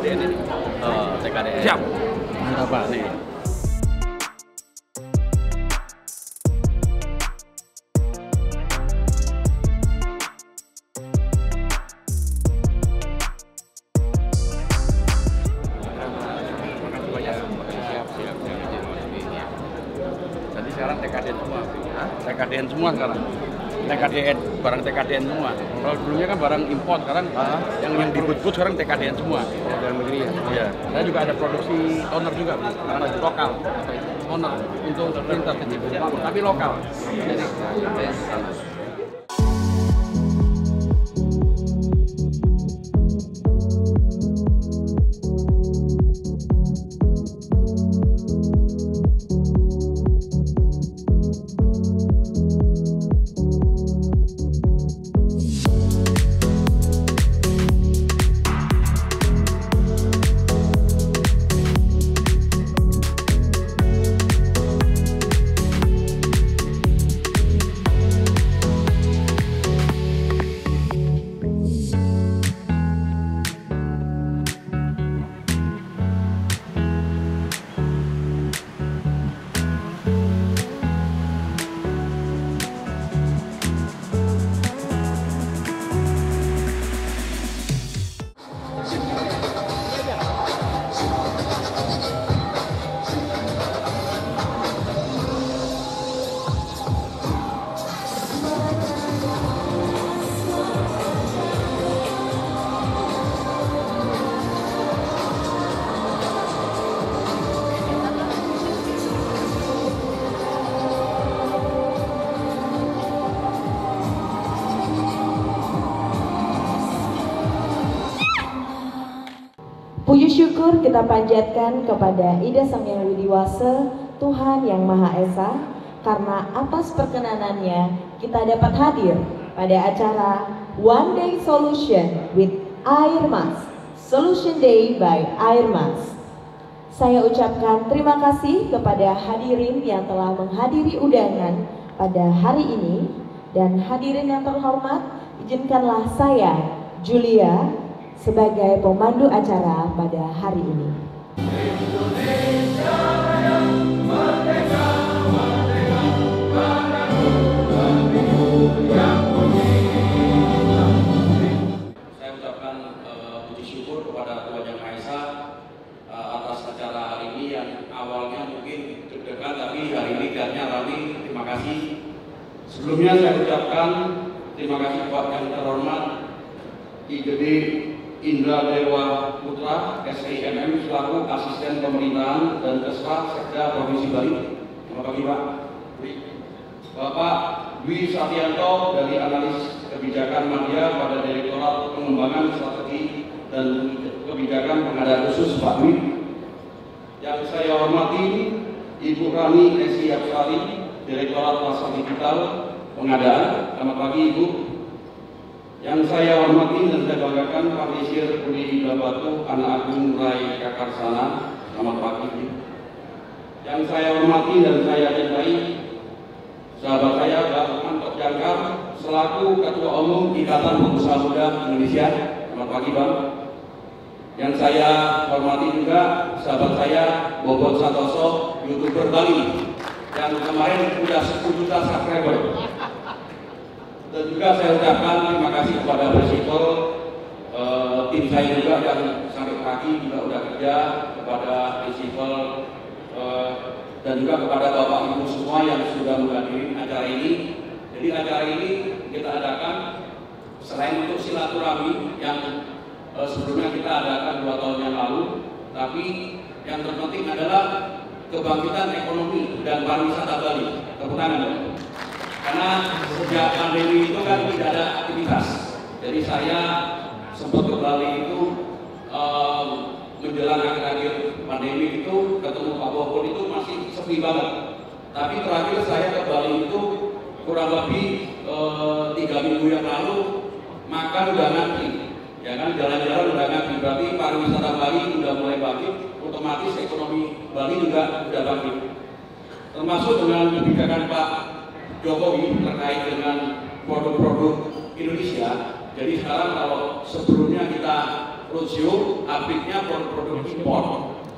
TKDN ini. TKDN. Siap. Apa nih? Jadi sekarang TKDN semua. TKDN semua sekarang. TKDN, barang TKDN semua. Kalau dulunya kan barang import, sekarang yang dibut-but sekarang TKDN semua. Dalam negeri ya. Iya. Saya juga ada produksi toner juga, karena lokal. Toner untuk printer kecil, tapi lokal. Jadi puji syukur kita panjatkan kepada Ida Sang Yang Widiwasa, Tuhan Yang Maha Esa, karena atas perkenanannya kita dapat hadir pada acara One Day Solution with Airmas, Solution Day by Airmas. Saya ucapkan terima kasih kepada hadirin yang telah menghadiri undangan pada hari ini, dan hadirin yang terhormat, izinkanlah saya, Julia, sebagai pemandu acara pada hari ini. Indonesia yang merdeka, merdeka, padaku negeriku yang mulia. saya ucapkan puji syukur kepada Tuhan Yang Maha Esa atas acara hari ini yang awalnya mungkin deg-degan, tapi hari ini kayaknya rame. Terima kasih. Sebelumnya saya ucapkan terima kasih kepada yang terhormat IGD Indra Dewa Putra, SIMM, selaku Asisten Pemerintahan dan Kesra Sekda Provinsi Bali. Selamat pagi Pak. Bapak Dwi Satyanto dari Analis Kebijakan Media pada Direktorat Pengembangan Strategi dan Kebijakan Pengadaan Khusus Pak Dwi. Yang saya hormati Ibu Rani Esi Absari, Direktorat Pasar Digital Pengadaan. Selamat pagi Ibu. Yang saya hormati dan saya banggakan Pak Isir Budi Batu, Anak Agung Rai Kakarsana. Selamat pagi. Yang saya hormati dan saya cintai sahabat saya Pak Antok Jangkar, selaku Ketua Umum Ikatan Pengusaha Muda Indonesia. Selamat pagi Bang. Yang saya hormati juga sahabat saya Bobot Santoso, YouTuber Bali, yang kemarin sudah 10 juta subscriber. Dan juga saya ucapkan terima kasih kepada prinsipal tim saya juga yang sampai pagi juga udah kerja, kepada prinsipal dan juga kepada Bapak Ibu semua yang sudah menghadiri acara ini. Jadi acara ini kita adakan selain untuk silaturahmi yang sebelumnya kita adakan 2 tahun yang lalu, tapi yang terpenting adalah kebangkitan ekonomi dan pariwisata Bali. Tepuk tangan dong. Karena sejak pandemi itu kan tidak ada aktivitas. Jadi saya sempat ke Bali itu menjelang akhir-akhir pandemi itu ketemu Pak Bokor itu masih sepi banget. Tapi terakhir saya ke Bali itu kurang lebih 3 minggu yang lalu, makan udah ngantri, ya kan, jalan-jalan udah ngantri. Berarti pariwisata Bali udah mulai bangkit, otomatis ekonomi Bali juga udah bangkit. Termasuk dengan kebijakan Pak Jokowi terkait dengan produk-produk Indonesia. Jadi sekarang kalau sebelumnya kita roadshow, habisnya produk-produk impor.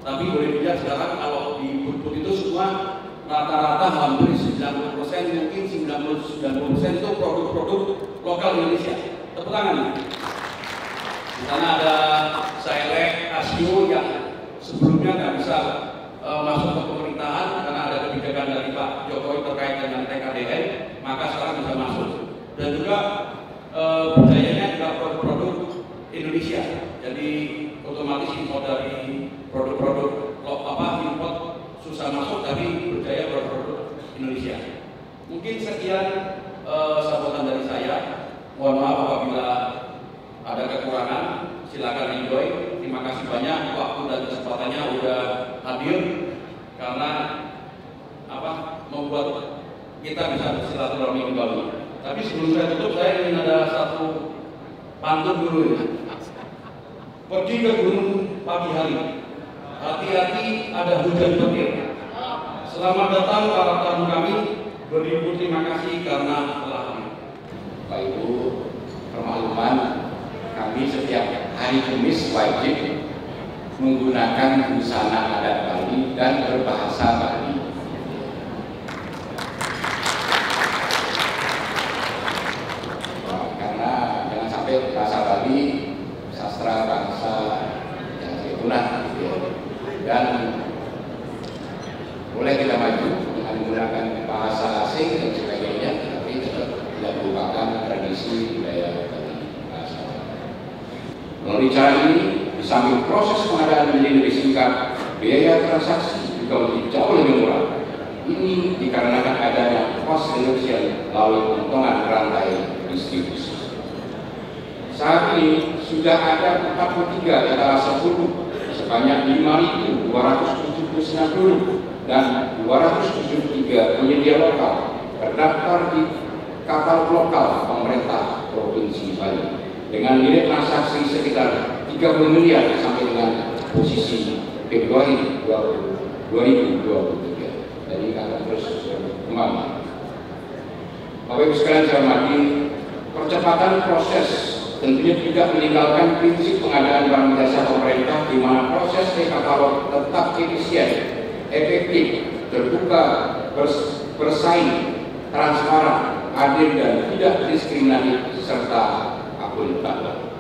Tapi boleh dilihat sekarang kalau di booth itu semua rata-rata hampir 90%, mungkin 90% itu produk-produk lokal Indonesia. Tepuk tangan. Di sana ada Sailek, Casio yang sebelumnya nggak bisa masuk ke pemerintahan karena ada kebijakan dari Pak Jokowi terkait dengan TKDN, maka sekarang bisa masuk. Dan juga budayanya juga produk-produk Indonesia. Jadi otomatis impor dari produk-produk impor susah masuk, tapi berjaya produk-produk Indonesia. Mungkin sekian sambutan dari saya. Mohon maaf apabila ada kekurangan. Silakan enjoy. Terima kasih banyak waktu dan kesempatannya udah hadir karena membuat kita bisa bersilaturahmi kembali. Tapi sebelum saya tutup, saya ingin ada satu pantun dulu ya. Pergi ke gunung pagi hari, hati-hati ada hujan petir. Selamat datang para tamu kami, beribu terima kasih karena telah hadir. Bapak Ibu, permakluman, kami setiap hari Kamis wajib menggunakan busana adat Bali dan berbahasa Bali. Karena jangan sampai bahasa Bali, sastra bangsa yang punah, gitu ya. Dan boleh kita maju dengan menggunakan bahasa asing dan sebagainya, tapi tetap tidak melupakan tradisi budaya Bali. Melalui cara ini, di samping proses pengadaan menjadi lebih singkat, biaya transaksi juga menjadi jauh lebih murah. Ini dikarenakan adanya cost reduction melalui pemotongan rantai distribusi. Saat ini sudah ada 43 etalase produk sebanyak 5.279 produk dan 273 penyedia lokal terdaftar di katalog lokal pemerintah Provinsi Bali dengan nilai transaksi sekitar 30 miliar sampai dengan posisi Februari 2023. Jadi akan terus berkembang. Bapak Ibu sekalian saya hormati, percepatan proses tentunya tidak meninggalkan prinsip pengadaan barang jasa pemerintah di mana proses e-katalog tetap efisien, efektif, terbuka, bersaing, transparan, adil dan tidak diskriminatif serta akuntabel.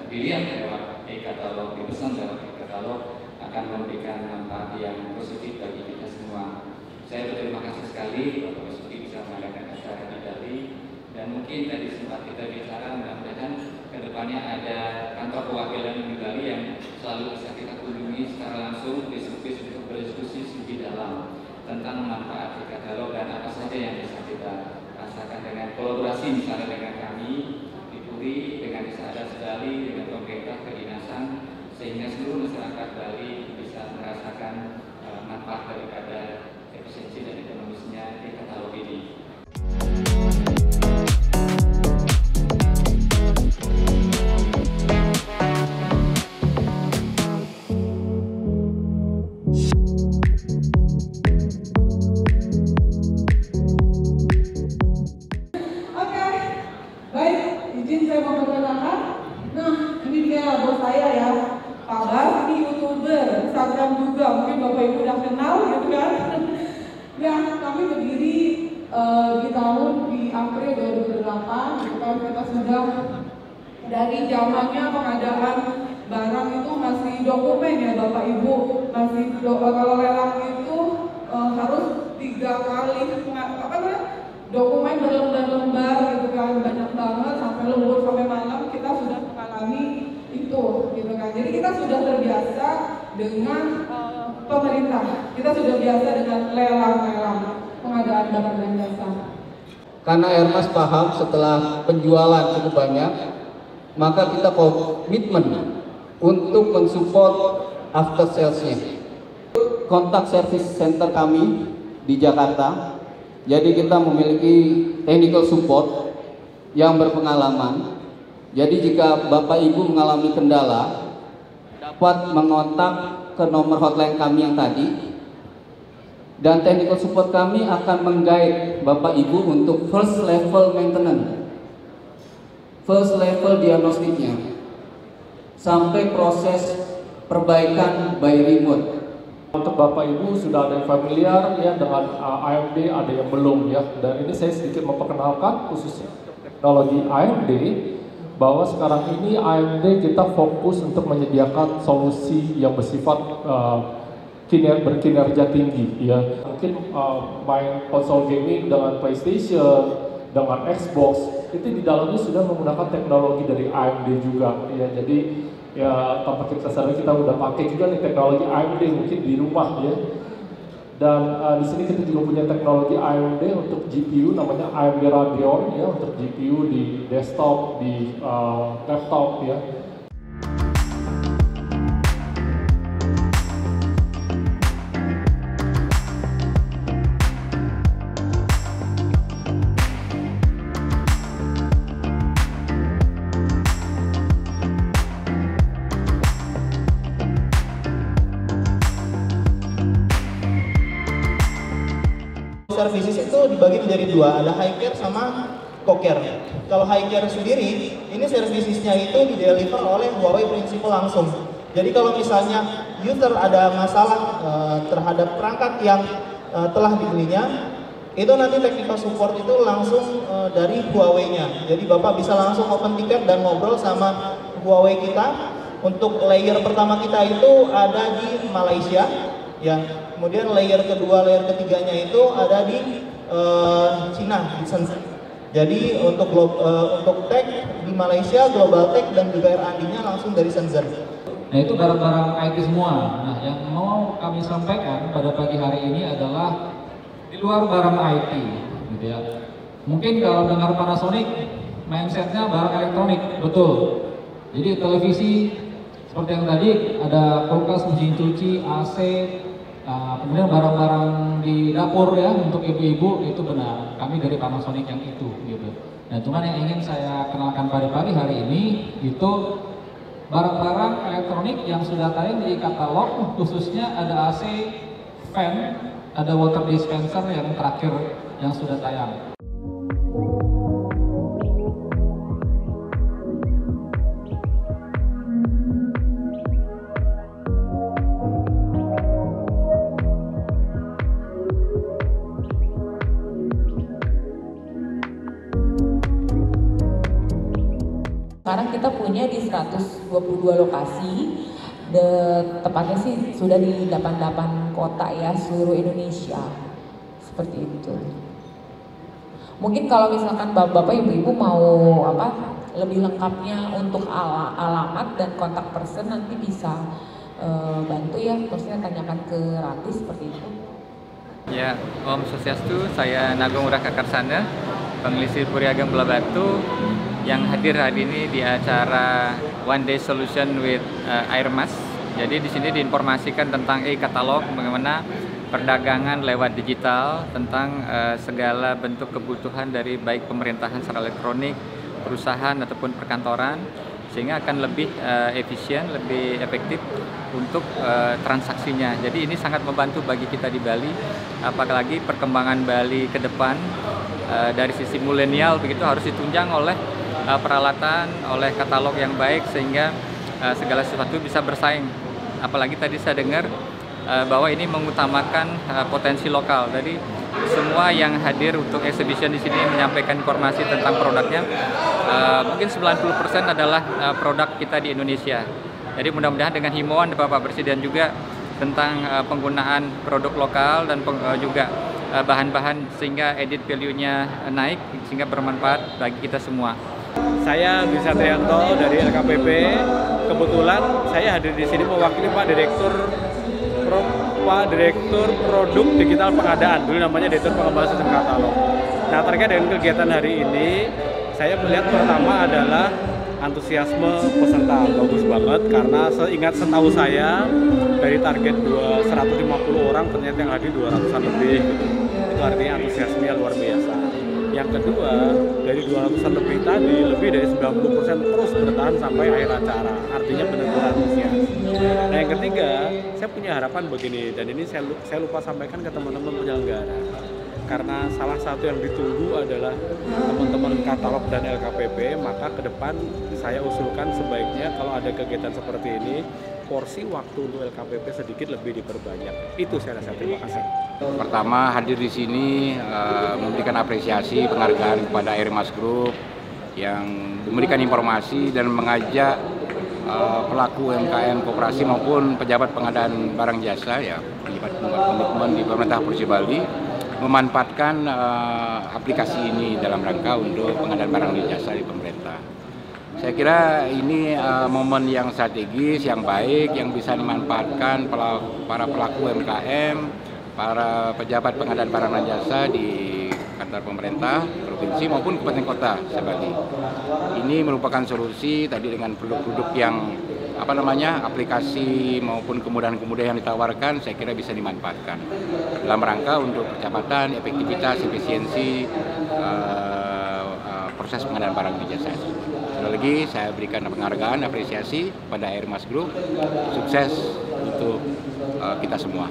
Dilihat lewat e-katalog, dipesan lewat e-katalog akan memberikan manfaat yang positif bagi kita semua. Saya berterima kasih sekali Bapak Basuki bisa mengadakan acara di Bali, dan mungkin tadi sempat kita bicara, mudah-mudahan kedepannya ada kantor perwakilan di Bali yang selalu bisa kita kunjungi secara langsung, diskusi untuk berdiskusi lebih dalam tentang manfaat e-katalog dan apa saja yang bisa kita rasakan dengan kolaborasi misalnya dengan kami di Puri, dengan Desa Adat Bali, dengan pemerintah kedinasan, sehingga seluruh masyarakat Bali bisa merasakan manfaat daripada efisiensi dan ekonomisnya e-katalog ini. Izin saya memperkenalkan. Nah, ini dia bos saya ya, Pak Bas, ini YouTuber, Instagram juga, mungkin Bapak Ibu udah kenal gitu kan. Ya, kami berdiri di April 2008, gitu kan, kita sudah dari zamannya pengadaan barang itu masih dokumen ya Bapak Ibu, masih kalau lelang itu harus 3 kali dokumen berlembar-lembar gitu kan, banyak banget sampai lembur sampai malam kita sudah mengalami itu gitu kan. Jadi kita sudah terbiasa dengan pemerintah, kita sudah biasa dengan lelang-lelang pengadaan barang dan jasa. Karena Airmas paham setelah penjualan cukup banyak, maka kita komitmen untuk mensupport after sales-nya. kontak service center kami di Jakarta. Jadi kita memiliki technical support yang berpengalaman. Jadi jika Bapak Ibu mengalami kendala, dapat mengontak ke nomor hotline kami yang tadi. Dan technical support kami akan meng-guide Bapak Ibu untuk first level maintenance, first level diagnostiknya, sampai proses perbaikan by remote. Untuk Bapak Ibu sudah ada yang familiar ya dengan AMD, ada yang belum ya. Dan ini saya sedikit memperkenalkan khususnya teknologi AMD, bahwa sekarang ini AMD kita fokus untuk menyediakan solusi yang bersifat berkinerja tinggi ya. Mungkin main konsol gaming dengan PlayStation, dengan Xbox, itu di dalamnya sudah menggunakan teknologi dari AMD juga ya. Jadi ya tanpa kita sadari kita udah pakai juga nih teknologi AMD mungkin di rumah ya. Dan di sini kita juga punya teknologi AMD untuk GPU, namanya AMD Radeon ya, untuk GPU di desktop, di laptop ya. Services itu dibagi menjadi dua, ada high care sama co-care. Kalau high care sendiri, ini servicesnya itu dideliver oleh Huawei Principal langsung. Jadi kalau misalnya user ada masalah terhadap perangkat yang telah dibelinya, itu nanti technical support itu langsung dari Huawei-nya. Jadi Bapak bisa langsung open ticket dan ngobrol sama Huawei kita. Untuk layer pertama kita itu ada di Malaysia, ya. Kemudian layer kedua, layer ketiganya itu ada di Cina, di Shenzhen. Jadi untuk tech di Malaysia, Global Tech dan juga R&D-nya langsung dari Shenzhen. Nah itu barang-barang IT semua. Nah yang mau kami sampaikan pada pagi hari ini adalah di luar barang IT, gitu ya. Mungkin kalau dengar Panasonic, mindsetnya barang elektronik, betul. Jadi televisi seperti yang tadi ada kulkas, mesin cuci, AC. Kemudian barang-barang di dapur ya untuk ibu-ibu itu benar, kami dari Panasonic yang itu gitu. Nah cuman yang ingin saya kenalkan pada pagi hari ini itu barang-barang elektronik yang sudah tayang di katalog, khususnya ada AC, fan, ada water dispenser yang terakhir yang sudah tayang. Sekarang kita punya di 122 lokasi, tepatnya sih sudah di 88 kota ya, seluruh Indonesia. Seperti itu. Mungkin kalau misalkan bapak ibu-ibu mau lebih lengkapnya untuk alamat dan kontak person, nanti bisa bantu ya, maksudnya tanyakan ke Rati seperti itu. Ya, Om Swastiastu, saya Nagong Raka Karsana, Pengelisir Puri Ageng Pulau Batu, yang hadir hari ini di acara One Day Solution with Airmas. Jadi di sini diinformasikan tentang e-katalog, bagaimana perdagangan lewat digital, tentang segala bentuk kebutuhan dari baik pemerintahan secara elektronik, perusahaan ataupun perkantoran, sehingga akan lebih efisien, lebih efektif untuk transaksinya. Jadi ini sangat membantu bagi kita di Bali, apalagi perkembangan Bali ke depan dari sisi milenial begitu harus ditunjang oleh peralatan, oleh katalog yang baik, sehingga segala sesuatu bisa bersaing. Apalagi tadi saya dengar bahwa ini mengutamakan potensi lokal. Jadi semua yang hadir untuk exhibition di sini menyampaikan informasi tentang produknya. Mungkin 90% adalah produk kita di Indonesia. Jadi mudah-mudahan dengan himbauan Bapak Presiden juga tentang penggunaan produk lokal dan juga bahan-bahan sehingga added value-nya naik, sehingga bermanfaat bagi kita semua. Saya Dwi Satrianto dari LKPP. Kebetulan saya hadir di sini mewakili Pak Direktur Produk Digital Pengadaan, dulu namanya Direktur Pengembangan Sistem Katalog. Nah, terkait dengan kegiatan hari ini, saya melihat pertama adalah antusiasme peserta bagus banget karena setahu saya dari target 150 orang ternyata yang hadir 200-an lebih gitu. Itu artinya antusiasmenya luar biasa. Yang kedua, dari 200-an lebih tadi, lebih dari 90% terus bertahan sampai akhir acara. Artinya benar-benar antusias. Nah yang ketiga, saya punya harapan begini, dan ini saya lupa sampaikan ke teman-teman penyelenggara. Karena salah satu yang ditunggu adalah teman-teman katalog dan LKPP, maka ke depan saya usulkan sebaiknya kalau ada kegiatan seperti ini, porsi waktu untuk LKPP sedikit lebih diperbanyak. Itu saya rasa. Terima kasih. Pertama, hadir di sini memberikan apresiasi penghargaan kepada Airmas Group yang memberikan informasi dan mengajak pelaku UMKM koperasi maupun pejabat pengadaan barang jasa ya, pejabat komitmen di pemerintah Provinsi Bali memanfaatkan aplikasi ini dalam rangka untuk pengadaan barang dan jasa di pemerintah. Saya kira ini momen yang strategis, yang baik, yang bisa dimanfaatkan para pelaku UMKM, para pejabat pengadaan barang dan jasa di kantor pemerintah, provinsi maupun kabupaten kota Bali. Ini merupakan solusi tadi dengan produk-produk yang aplikasi maupun kemudahan-kemudahan yang ditawarkan, saya kira bisa dimanfaatkan dalam rangka untuk percepatan, efektivitas, efisiensi proses pengadaan barang dan jasa. Sekali lagi saya berikan penghargaan, apresiasi pada Airmas Group, sukses untuk kita semua.